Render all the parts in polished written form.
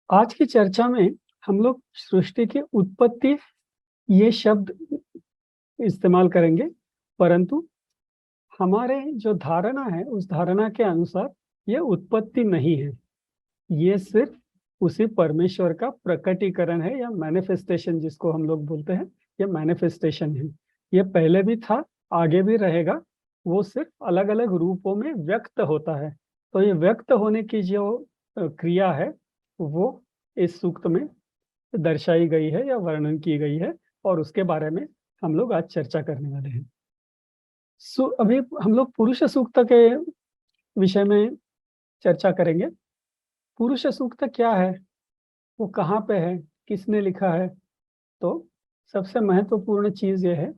आज की चर्चा में हम लोग सृष्टि की उत्पत्ति ये शब्द इस्तेमाल करेंगे, परंतु हमारे जो धारणा है उस धारणा के अनुसार ये उत्पत्ति नहीं है। ये सिर्फ उसी परमेश्वर का प्रकटीकरण है या मैनिफेस्टेशन, जिसको हम लोग बोलते हैं। ये मैनिफेस्टेशन है, ये पहले भी था, आगे भी रहेगा। वो सिर्फ अलग अलग रूपों में व्यक्त होता है। तो ये व्यक्त होने की जो क्रिया है वो इस सूक्त में दर्शाई गई है या वर्णन की गई है, और उसके बारे में हम लोग आज चर्चा करने वाले हैं। अभी हम लोग पुरुष सूक्त के विषय में चर्चा करेंगे। पुरुष सूक्त क्या है, वो कहाँ पे है, किसने लिखा है? तो सबसे महत्वपूर्ण चीज ये है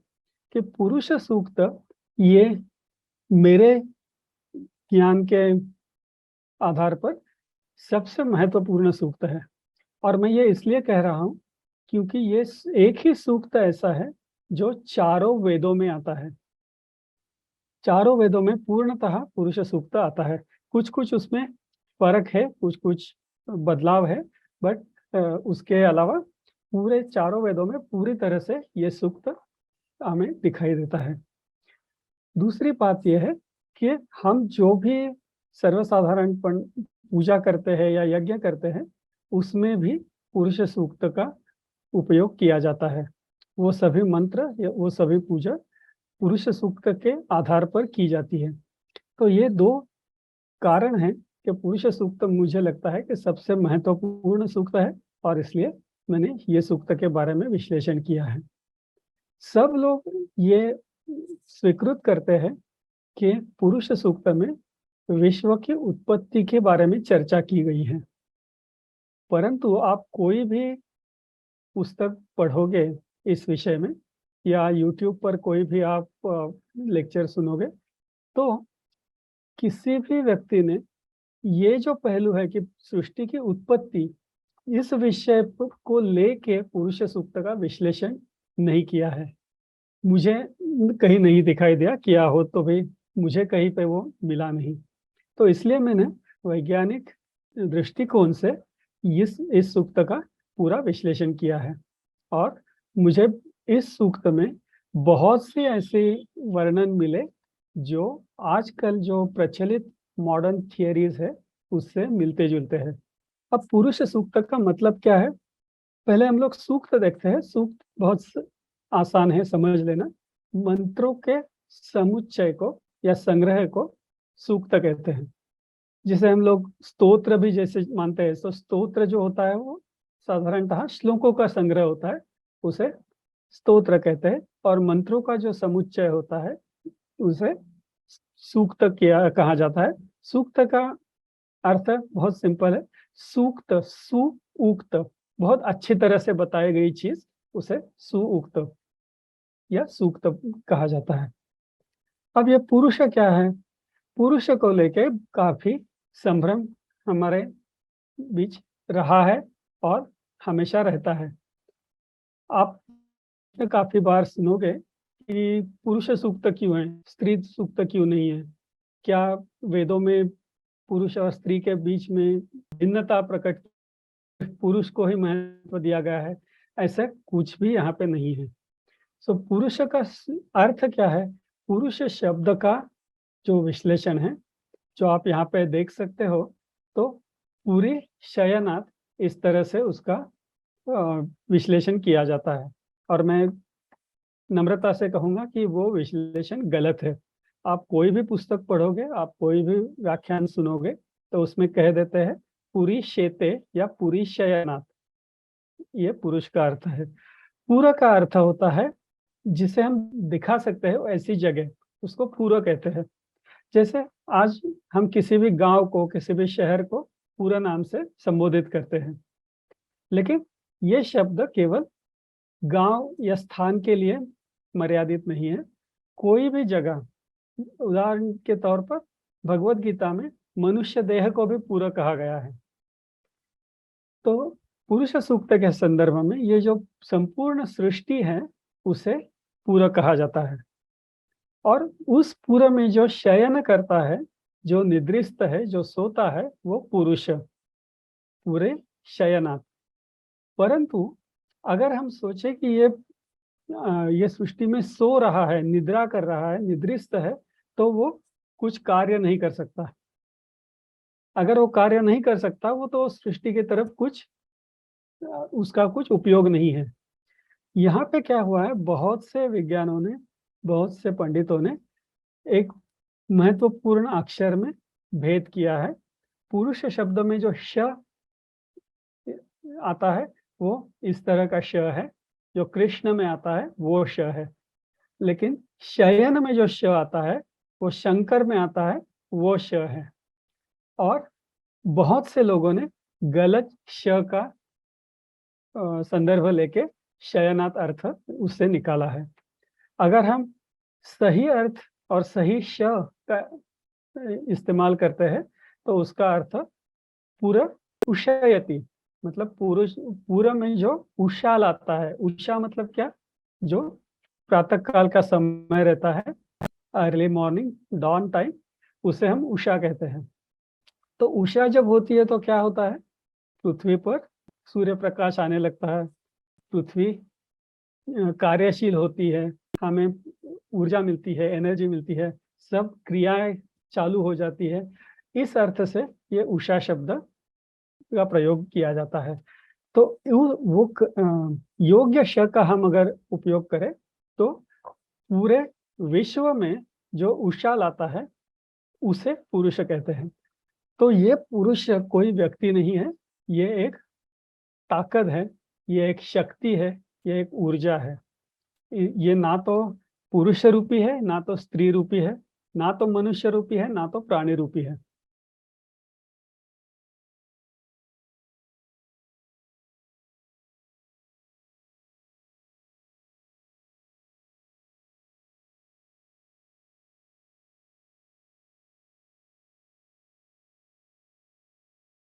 कि पुरुष सूक्त ये मेरे ज्ञान के आधार पर सबसे महत्वपूर्ण सूक्त है। और मैं ये इसलिए कह रहा हूँ क्योंकि ये एक ही सूक्त ऐसा है जो चारों वेदों में आता है। चारों वेदों में पूर्णतः पुरुष सूक्त आता है। कुछ कुछ उसमें फर्क है, कुछ कुछ बदलाव है, बट उसके अलावा पूरे चारों वेदों में पूरी तरह से ये सूक्त हमें दिखाई देता है। दूसरी बात यह है कि हम जो भी सर्वसाधारण पूजा करते हैं या यज्ञ करते हैं, उसमें भी पुरुष सूक्त का उपयोग किया जाता है। वो सभी मंत्र या वो सभी पूजा पुरुष सूक्त के आधार पर की जाती है। तो ये दो कारण हैं कि पुरुष सूक्त मुझे लगता है कि सबसे महत्वपूर्ण सूक्त है, और इसलिए मैंने ये सूक्त के बारे में विश्लेषण किया है। सब लोग ये स्वीकृत करते हैं कि पुरुष सूक्त में विश्व की उत्पत्ति के बारे में चर्चा की गई है, परंतु आप कोई भी पुस्तक पढ़ोगे इस विषय में या यूट्यूब पर कोई भी आप लेक्चर सुनोगे, तो किसी भी व्यक्ति ने ये जो पहलू है कि सृष्टि की उत्पत्ति, इस विषय को लेके पुरुष सूक्त का विश्लेषण नहीं किया है। मुझे कहीं नहीं दिखाई दिया, किया हो तो भी मुझे कहीं पे वो मिला नहीं। तो इसलिए मैंने वैज्ञानिक दृष्टिकोण से इस सूक्त का पूरा विश्लेषण किया है, और मुझे इस सूक्त में बहुत से ऐसे वर्णन मिले जो आजकल जो प्रचलित मॉडर्न थियरीज है उससे मिलते जुलते हैं। अब पुरुष सूक्त का मतलब क्या है, पहले हम लोग सूक्त देखते हैं। सूक्त बहुत आसान है समझ लेना। मंत्रों के समुच्चय को या संग्रह को सूक्त कहते हैं। जिसे हम लोग स्तोत्र भी जैसे मानते हैं, तो स्तोत्र जो होता है वो साधारणतः श्लोकों का संग्रह होता है, उसे स्तोत्र कहते हैं। और मंत्रों का जो समुच्चय होता है उसे सूक्त किया कहा जाता है। सूक्त का अर्थ बहुत सिंपल है। सूक्त, सुउक्त, बहुत अच्छी तरह से बताई गई चीज, उसे सुउक्त या सूक्त कहा जाता है। अब ये पुरुष क्या है, पुरुष को लेके काफी संभ्रम हमारे बीच रहा है और हमेशा रहता है। आप काफी बार सुनोगे कि पुरुष सूक्त क्यों है, स्त्री सूक्त क्यों नहीं है, क्या वेदों में पुरुष और स्त्री के बीच में भिन्नता प्रकट, पुरुष को ही महत्व दिया गया है? ऐसा कुछ भी यहाँ पे नहीं है। सो पुरुष का अर्थ क्या है, पुरुष शब्द का जो विश्लेषण है, जो आप यहाँ पे देख सकते हो, तो पूरी शयनात इस तरह से उसका विश्लेषण किया जाता है। और मैं नम्रता से कहूंगा कि वो विश्लेषण गलत है। आप कोई भी पुस्तक पढ़ोगे, आप कोई भी व्याख्यान सुनोगे, तो उसमें कह देते हैं पूरी शेते या पूरी शयनात, ये पुरुष का अर्थ है। पूरा का अर्थ होता है जिसे हम दिखा सकते हैं ऐसी जगह, उसको पूरा कहते हैं। जैसे आज हम किसी भी गांव को, किसी भी शहर को पूरा नाम से संबोधित करते हैं, लेकिन ये शब्द केवल गांव या स्थान के लिए मर्यादित नहीं है। कोई भी जगह, उदाहरण के तौर पर भगवत गीता में मनुष्य देह को भी पूरा कहा गया है। तो पुरुष सूक्त के संदर्भ में ये जो संपूर्ण सृष्टि है उसे पूरा कहा जाता है। और उस पूरा में जो शयन करता है, जो निद्रिस्त है, जो सोता है, वो पुरुष पूरे शयनात्। परंतु अगर हम सोचे कि ये सृष्टि में सो रहा है, निद्रा कर रहा है, निद्रिस्त है, तो वो कुछ कार्य नहीं कर सकता। अगर वो कार्य नहीं कर सकता, वो तो सृष्टि की तरफ उसका कुछ उपयोग नहीं है। यहाँ पे क्या हुआ है, बहुत से विज्ञानों ने, बहुत से पंडितों ने एक महत्वपूर्ण अक्षर में भेद किया है। पुरुष शब्द में जो श आता है वो इस तरह का श है, जो कृष्ण में आता है वो श है। लेकिन शयन में जो श आता है वो शंकर में आता है वो श है। और बहुत से लोगों ने गलत श का संदर्भ लेके शयनात अर्थ उससे निकाला है। अगर हम सही अर्थ और सही श का इस्तेमाल करते हैं तो उसका अर्थ पूरा उषयति, मतलब पुरुष पूरा में जो उषा लाता है। उषा मतलब क्या, जो प्रातः काल का समय रहता है, अर्ली मॉर्निंग डॉन टाइम, उसे हम उषा कहते हैं। तो उषा जब होती है तो क्या होता है, पृथ्वी पर सूर्य प्रकाश आने लगता है, पृथ्वी कार्यशील होती है, हमें ऊर्जा मिलती है, एनर्जी मिलती है, सब क्रियाएं चालू हो जाती है। इस अर्थ से ये उषा शब्द का प्रयोग किया जाता है। तो योग्य श का हम अगर उपयोग करें तो पूरे विश्व में जो उषा लाता है उसे पुरुष कहते हैं। तो ये पुरुष कोई व्यक्ति नहीं है, ये एक ताकत है, ये एक शक्ति है, ये एक ऊर्जा है। ये ना तो पुरुष रूपी है, ना तो स्त्री रूपी है, ना तो मनुष्य रूपी है, ना तो प्राणी रूपी है।